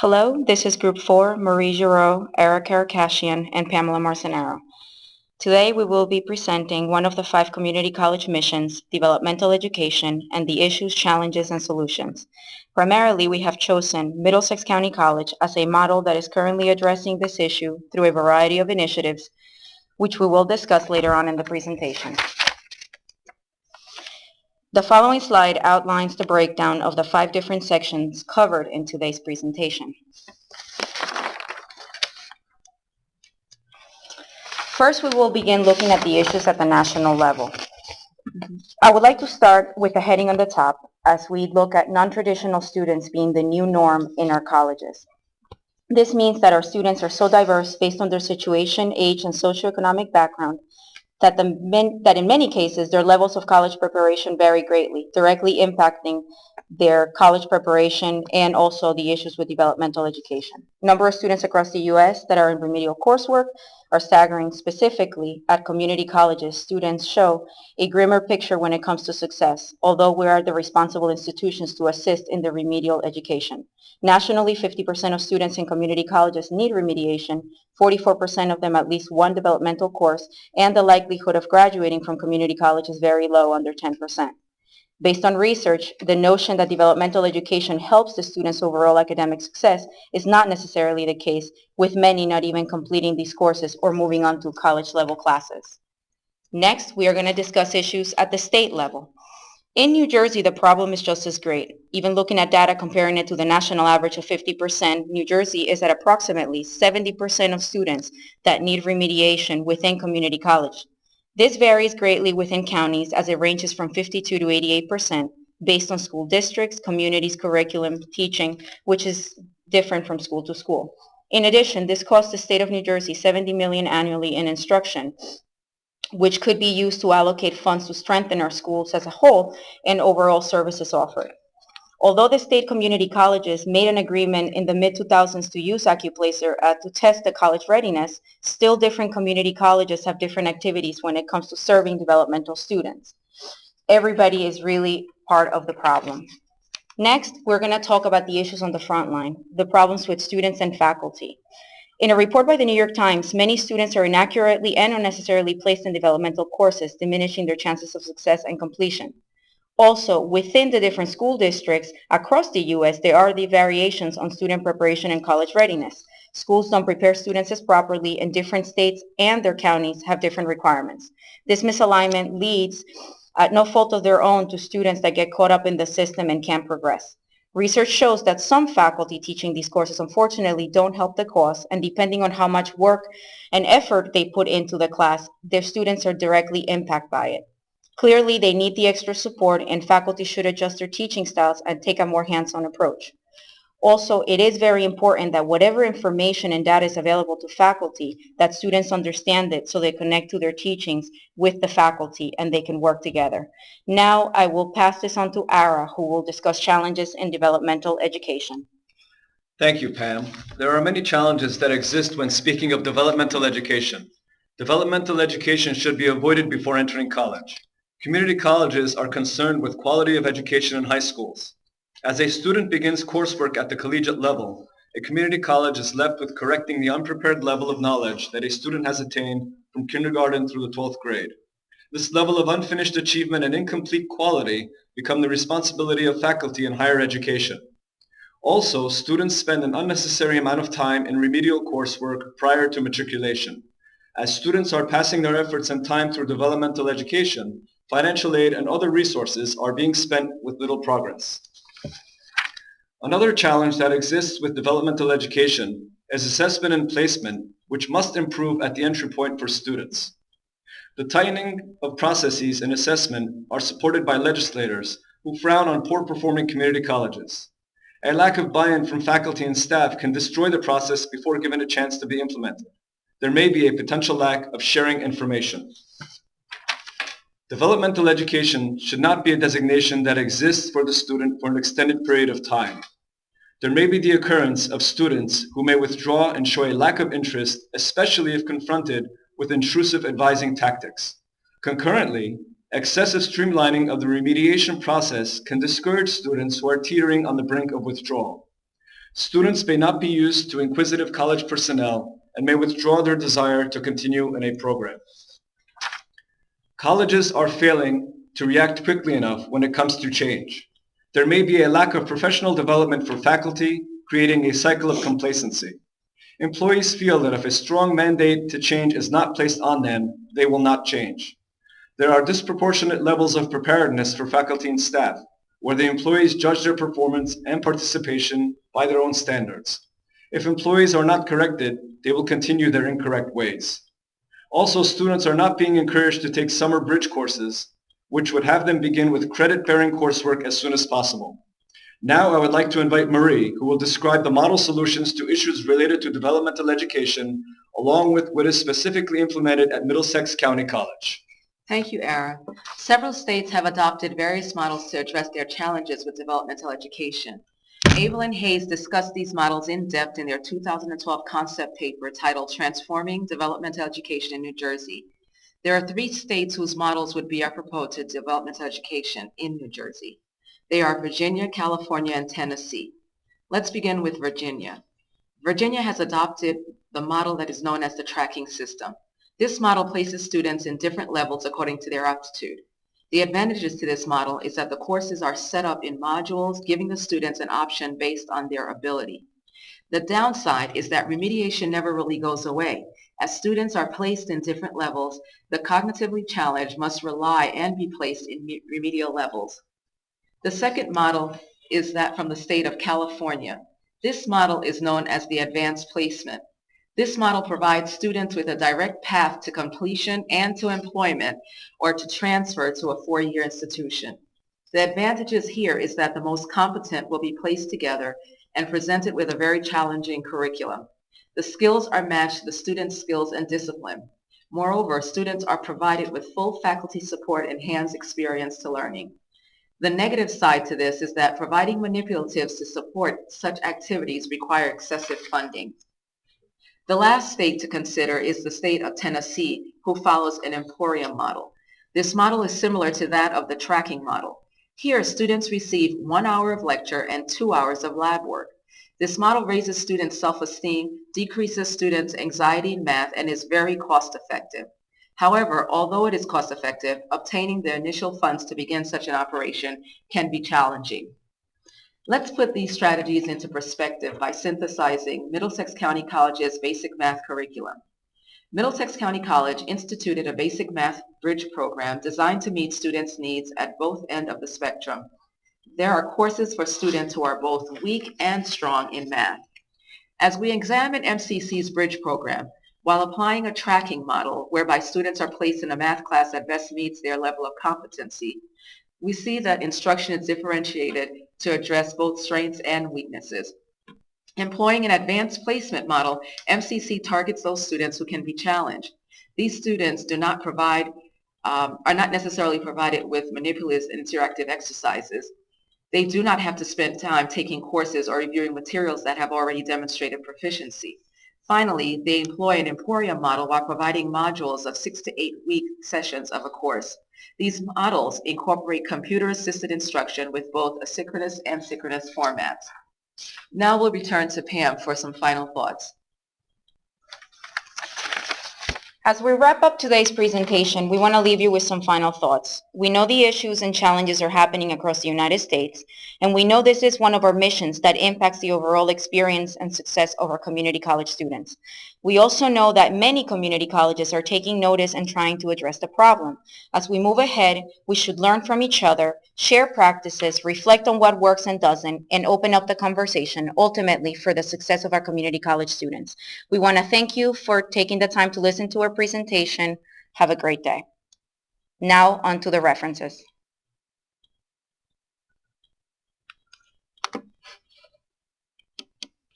Hello, this is Group 4, Marie Girault, Karakashian, and Pamela Marcenaro. Today we will be presenting one of the 5 community college missions, developmental education, and the issues, challenges, and solutions. Primarily, we have chosen Middlesex County College as a model that is currently addressing this issue through a variety of initiatives, which we will discuss later on in the presentation. The following slide outlines the breakdown of the 5 different sections covered in today's presentation. First, we will begin looking at the issues at the national level. I would like to start with the heading on the top as we look at non-traditional students being the new norm in our colleges. This means that our students are so diverse based on their situation, age, and socioeconomic background that in many cases their levels of college preparation vary greatly, directly impacting their college preparation and also the issues with developmental education. Number of students across the U.S. that are in remedial coursework are staggering. Specifically, at community colleges, students show a grimmer picture when it comes to success, although we are the responsible institutions to assist in the remedial education. Nationally, 50% of students in community colleges need remediation, 44% of them at least one developmental course, and the likelihood of graduating from community college is very low, under 10%. Based on research, the notion that developmental education helps the students' overall academic success is not necessarily the case, with many not even completing these courses or moving on to college-level classes. Next, we are going to discuss issues at the state level. In New Jersey, the problem is just as great. Even looking at data comparing it to the national average of 50%, New Jersey is at approximately 70% of students that need remediation within community college. This varies greatly within counties as it ranges from 52 to 88% based on school districts, communities, curriculum, teaching, which is different from school to school. In addition, this costs the state of New Jersey $70 million annually in instruction, which could be used to allocate funds to strengthen our schools as a whole and overall services offered. Although the state community colleges made an agreement in the mid-2000s to use Accuplacer to test the college readiness, still different community colleges have different activities when it comes to serving developmental students. Everybody is really part of the problem. Next, we're going to talk about the issues on the front line, the problems with students and faculty. In a report by the New York Times, many students are inaccurately and unnecessarily placed in developmental courses, diminishing their chances of success and completion. Also, within the different school districts across the U.S., there are the variations on student preparation and college readiness. Schools don't prepare students as properly, and different states and their counties have different requirements. This misalignment leads, at no fault of their own, to students that get caught up in the system and can't progress. Research shows that some faculty teaching these courses unfortunately don't help the cause, and depending on how much work and effort they put into the class, their students are directly impacted by it. Clearly, they need the extra support, and faculty should adjust their teaching styles and take a more hands-on approach. Also, it is very important that whatever information and data is available to faculty, that students understand it so they connect to their teachings with the faculty and they can work together. Now, I will pass this on to Ara, who will discuss challenges in developmental education. Thank you, Pam. There are many challenges that exist when speaking of developmental education. Developmental education should be avoided before entering college. Community colleges are concerned with quality of education in high schools. As a student begins coursework at the collegiate level, a community college is left with correcting the unprepared level of knowledge that a student has attained from kindergarten through the 12th grade. This level of unfinished achievement and incomplete quality become the responsibility of faculty in higher education. Also, students spend an unnecessary amount of time in remedial coursework prior to matriculation. As students are passing their efforts and time through developmental education, financial aid and other resources are being spent with little progress. Another challenge that exists with developmental education is assessment and placement, which must improve at the entry point for students. The tightening of processes in assessment are supported by legislators who frown on poor-performing community colleges. A lack of buy-in from faculty and staff can destroy the process before given a chance to be implemented. There may be a potential lack of sharing information. Developmental education should not be a designation that exists for the student for an extended period of time. There may be the occurrence of students who may withdraw and show a lack of interest, especially if confronted with intrusive advising tactics. Concurrently, excessive streamlining of the remediation process can discourage students who are teetering on the brink of withdrawal. Students may not be used to inquisitive college personnel and may withdraw their desire to continue in a program. Colleges are failing to react quickly enough when it comes to change. There may be a lack of professional development for faculty, creating a cycle of complacency. Employees feel that if a strong mandate to change is not placed on them, they will not change. There are disproportionate levels of preparedness for faculty and staff, where the employees judge their performance and participation by their own standards. If employees are not corrected, they will continue their incorrect ways. Also, students are not being encouraged to take summer bridge courses, which would have them begin with credit-bearing coursework as soon as possible. Now I would like to invite Marie, who will describe the model solutions to issues related to developmental education, along with what is specifically implemented at Middlesex County College. Thank you, Ara. Several states have adopted various models to address their challenges with developmental education. Abel and Hayes discussed these models in depth in their 2012 concept paper titled Transforming Developmental Education in New Jersey. There are 3 states whose models would be apropos to developmental education in New Jersey. They are Virginia, California, and Tennessee. Let's begin with Virginia. Virginia has adopted the model that is known as the tracking system. This model places students in different levels according to their aptitude. The advantages to this model is that the courses are set up in modules, giving the students an option based on their ability. The downside is that remediation never really goes away. As students are placed in different levels, the cognitively challenged must rely and be placed in remedial levels. The second model is that from the state of California. This model is known as the advanced placement. This model provides students with a direct path to completion and to employment or to transfer to a 4-year institution. The advantages here is that the most competent will be placed together and presented with a very challenging curriculum. The skills are matched to the students' skills and discipline. Moreover, students are provided with full faculty support and hands experience to learning. The negative side to this is that providing manipulatives to support such activities require excessive funding. The last state to consider is the state of Tennessee, who follows an emporium model. This model is similar to that of the tracking model. Here, students receive 1 hour of lecture and 2 hours of lab work. This model raises students' self-esteem, decreases students' anxiety in math, and is very cost-effective. However, although it is cost-effective, obtaining the initial funds to begin such an operation can be challenging. Let's put these strategies into perspective by synthesizing Middlesex County College's basic math curriculum. Middlesex County College instituted a basic math bridge program designed to meet students' needs at both ends of the spectrum. There are courses for students who are both weak and strong in math. As we examine MCC's bridge program, while applying a tracking model whereby students are placed in a math class that best meets their level of competency, we see that instruction is differentiated to address both strengths and weaknesses. Employing an advanced placement model, MCC targets those students who can be challenged. These students are not necessarily provided with manipulative and interactive exercises. They do not have to spend time taking courses or reviewing materials that have already demonstrated proficiency. Finally, they employ an emporium model while providing modules of 6 to 8 week sessions of a course. These models incorporate computer-assisted instruction with both asynchronous and synchronous formats. Now we'll return to Pam for some final thoughts. As we wrap up today's presentation, we want to leave you with some final thoughts. We know the issues and challenges are happening across the United States, and we know this is one of our missions that impacts the overall experience and success of our community college students. We also know that many community colleges are taking notice and trying to address the problem. As we move ahead, we should learn from each other, share practices, reflect on what works and doesn't, and open up the conversation, ultimately for the success of our community college students. We want to thank you for taking the time to listen to our presentation. Have a great day. Now on to the references.